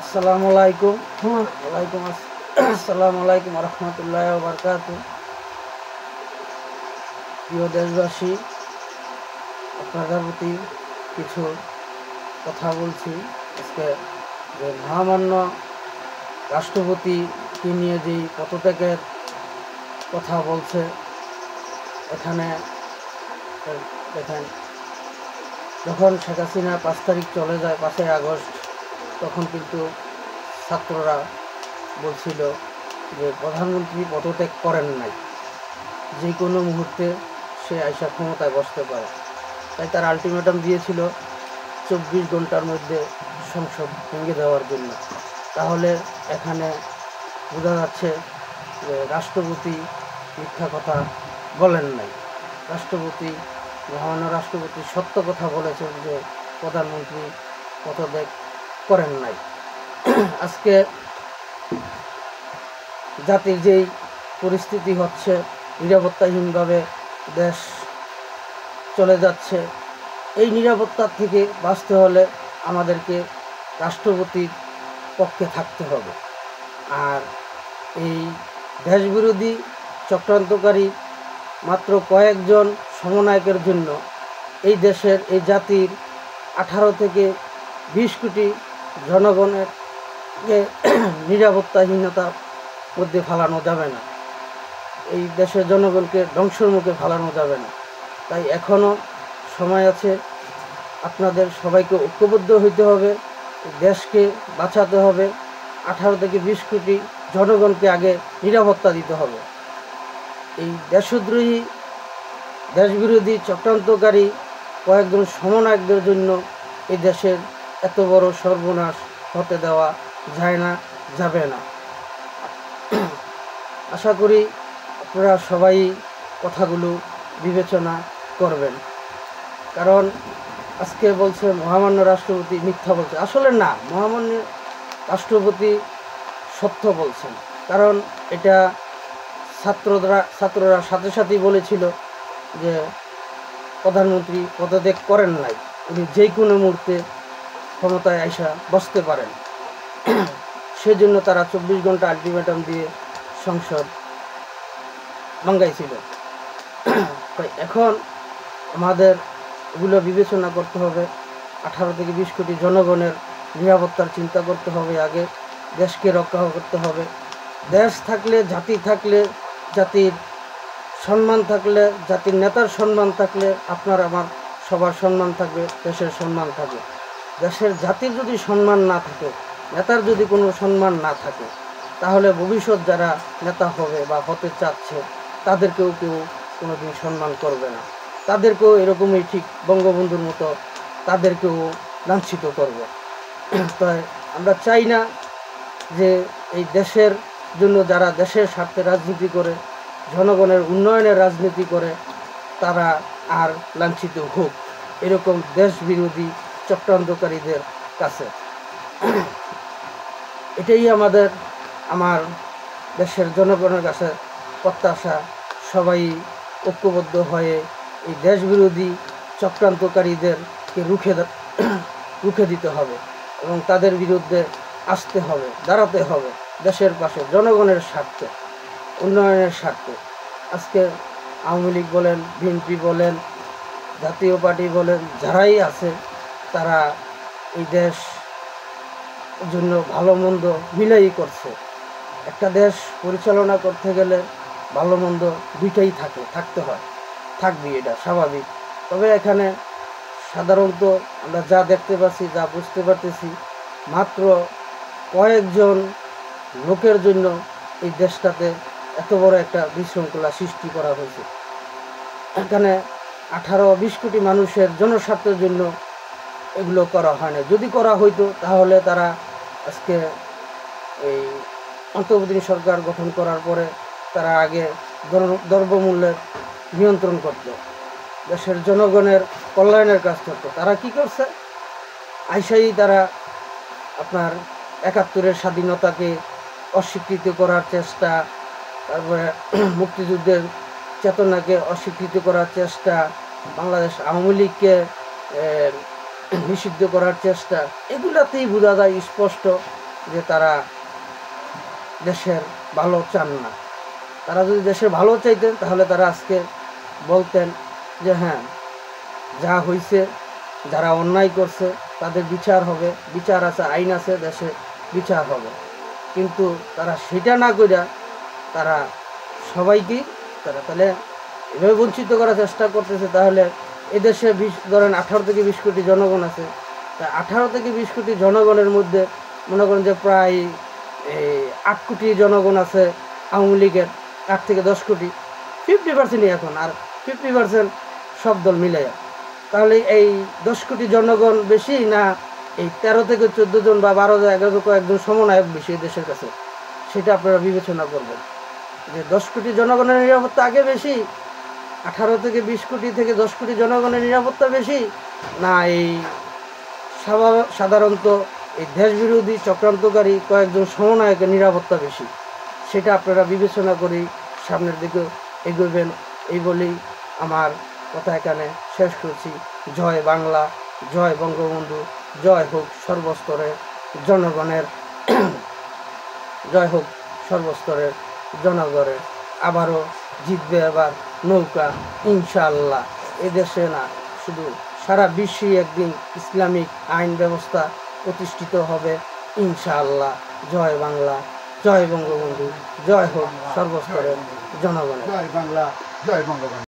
আসসালামু আলাইকুম। আসসালামু আলাইকুম রহমতুল্লাহ বারকাত। প্রিয় দেশবাসী, আপনাদের প্রতি কিছু কথা বলছি আজকে। যে মহামান্য রাষ্ট্রপতিকে নিয়ে যেই পদত্যাগের কথা বলছে, এখানে দেখেন, যখন শেখ হাসিনা 5 তারিখ চলে যায়, 5ই আগস্ট, তখন কিন্তু ছাত্ররা বলছিল যে প্রধানমন্ত্রী পদত্যাগ করেন নাই, যে কোনো মুহূর্তে সে আইসা ক্ষমতায় বসতে পারে। তাই তার আলটিমেটাম দিয়েছিল 24 ঘন্টার মধ্যে সংসদ ভেঙে দেওয়ার জন্য। তাহলে এখানে বোঝা যাচ্ছে যে রাষ্ট্রপতি মিথ্যা কথা বলেন নাই। মহামান্য রাষ্ট্রপতি সত্য কথা বলেছেন যে প্রধানমন্ত্রী পদত্যাগ করেন নাই। আজকে জাতির যেই পরিস্থিতি হচ্ছে, নিরাপত্তাহীনভাবে দেশ চলে যাচ্ছে, এই নিরাপত্তার থেকে বাঁচতে হলে আমাদেরকে রাষ্ট্রপতির পক্ষে থাকতে হবে। আর এই দেশবিরোধী চক্রান্তকারী মাত্র কয়েকজন সমন্বয়কের জন্য এই দেশের, এই জাতির 18 থেকে 20 কোটি জনগণেরকে নিরাপত্তাহীনতার মধ্যে ফেলানো যাবে না। এই দেশের জনগণকে ধ্বংসের মুখে ফেলানো যাবে না। তাই এখনও সময় আছে। আপনাদের সবাইকে ঐক্যবদ্ধ হইতে হবে, দেশকে বাঁচাতে হবে। 18 থেকে 20 কোটি জনগণকে আগে নিরাপত্তা দিতে হবে। এই দেশদ্রোহী, দেশবিরোধী চক্রান্তকারী কয়েকজন সমন্বয়কদের জন্য এই দেশের এত বড় সর্বনাশ হতে দেওয়া যায় না, যাবে না। আশা করি আপনারা সবাই কথাগুলো বিবেচনা করবেন। কারণ আজকে বলছে মহামান্য রাষ্ট্রপতি মিথ্যা বলছে। আসলে না, মহামান্য রাষ্ট্রপতি সত্য বলছেন। কারণ এটা ছাত্ররা সাথে সাথেই বলেছিল যে প্রধানমন্ত্রী পদত্যাগ করেন নাই, উনি যে কোনো মুহূর্তে ক্ষমতায় আইসা বসতে পারেন। সেজন্য তারা 24 ঘন্টা আলটিমেটাম দিয়ে সংসদ ভাঙাইছিল। তাই এখন আমাদের এগুলো বিবেচনা করতে হবে। 18 থেকে 20 কোটি জনগণের নিরাপত্তার চিন্তা করতে হবে। আগে দেশকে রক্ষা করতে হবে। দেশ থাকলে, জাতি থাকলে, জাতির সম্মান থাকলে, জাতির নেতার সম্মান থাকলে আপনার আমার সবার সম্মান থাকবে, দেশের সম্মান থাকবে। দেশের জাতির যদি সম্মান না থাকে, নেতার যদি কোনো সম্মান না থাকে, তাহলে ভবিষ্যৎ যারা নেতা হবে বা হতে চাচ্ছে তাদেরকেও কেউ কোনোদিন সম্মান করবে না। তাদেরকেও এরকমই ঠিক বঙ্গবন্ধুর মতো তাদেরকেও লাঞ্ছিত করবে। তাই আমরা চাই না যে এই দেশের জন্য যারা দেশের স্বার্থে রাজনীতি করে, জনগণের উন্নয়নের রাজনীতি করে, তারা আর লাঞ্ছিত হোক এরকম দেশ বিরোধী চক্রান্তকারীদের কাছে। এটাই আমার দেশের জনগণের কাছে প্রত্যাশা। সবাই ঐক্যবদ্ধ হয়ে এই দেশ বিরোধী চক্রান্তকারীদেরকে রুখে দিতে হবে এবং তাদের বিরুদ্ধে আসতে হবে, দাঁড়াতে হবে দেশের পাশে, জনগণের স্বার্থে, উন্নয়নের স্বার্থে। আজকে আওয়ামী লীগ বলেন, বিএনপি বলেন, জাতীয় পার্টি বলেন, যারাই আছে তারা এই দেশ জন্য ভালো মন্দ মিলাই করছে। একটা দেশ পরিচালনা করতে গেলে ভালো মন্দ দুইটাই থাকতে হয়, থাকবে, এটা স্বাভাবিক। তবে এখানে সাধারণত আমরা যা দেখতে পাচ্ছি, যা বুঝতে পারতেছি, মাত্র কয়েকজন লোকের জন্য এই দেশটাতে এত বড় একটা বিশৃঙ্খলা সৃষ্টি করা হয়েছে। এখানে 18-20 কোটি মানুষের জনস্বার্থের জন্য এগুলো করা হয় না। যদি করা হইতো তাহলে তারা আজকে এই অন্তর্বর্তী সরকার গঠন করার পরে তারা আগে দ্রব্যমূল্যের নিয়ন্ত্রণ করত, দেশের জনগণের কল্যাণের কাজ করত। তারা কি করছে? আইসাই তারা আপনার 71-এর স্বাধীনতাকে অস্বীকৃত করার চেষ্টা, তারপরে মুক্তিযুদ্ধের চেতনাকে অস্বীকৃত করার চেষ্টা, বাংলাদেশ আওয়ামী লীগকে নিষিদ্ধ করার চেষ্টা, এগুলাতেই বোঝা যায় স্পষ্ট যে তারা দেশের ভালো চান না। তারা যদি দেশের ভালো চাইতেন তাহলে তারা আজকে বলতেন যে হ্যাঁ, যা হয়েছে, যারা অন্যায় করছে তাদের বিচার হবে, বিচার আছে, আইন আছে, দেশে বিচার হবে। কিন্তু তারা সেটা না কইরা তারা সবাইকেই তাহলে এভাবে বঞ্চিত করার চেষ্টা করতেছে। তাহলে এদেশে ধরেন 18 থেকে 20 কোটি জনগণ আছে, তা 18 থেকে 20 কোটি জনগণের মধ্যে মনে করেন যে প্রায় 8 কোটি জনগণ আছে আওয়ামী লীগের, 8 থেকে 10 কোটি, 50%ই এখন, আর 50% সব দল মিলে। তাহলে এই 10 কোটি জনগণ বেশি না এই 13 থেকে 14 জন বা 12 জন 11 কয়েকজন সমন্বয়ক বেশি দেশের কাছে? সেটা আপনারা বিবেচনা করবেন যে 10 কোটি জনগণের নিরাপত্তা আগে বেশি, 18 থেকে 20 কোটি থেকে 10 কোটি জনগণের নিরাপত্তা বেশি, না এই সাধারণত এই দেশবিরোধী চক্রান্তকারী কয়েকজন সমন্বয়কের নিরাপত্তা বেশি? সেটা আপনারা বিবেচনা করেই সামনের দিকে এগোবেন। এই বলেই আমার কথা এখানে শেষ করছি। জয় বাংলা, জয় বঙ্গবন্ধু, জয় হোক সর্বস্তরের জনগণের, জয় হোক সর্বস্তরের জনগণের। আবারও জিতবে এবার নৌকা ইনশাআল্লাহ। এদেশে না, শুধু সারা বিশ্বেই একদিন ইসলামিক আইন ব্যবস্থা প্রতিষ্ঠিত হবে ইনশাআল্লাহ। জয় বাংলা, জয় বঙ্গবন্ধু, জয় হোক সর্বস্তরের জনগণের। জয় বাংলা, জয় বঙ্গবন্ধু।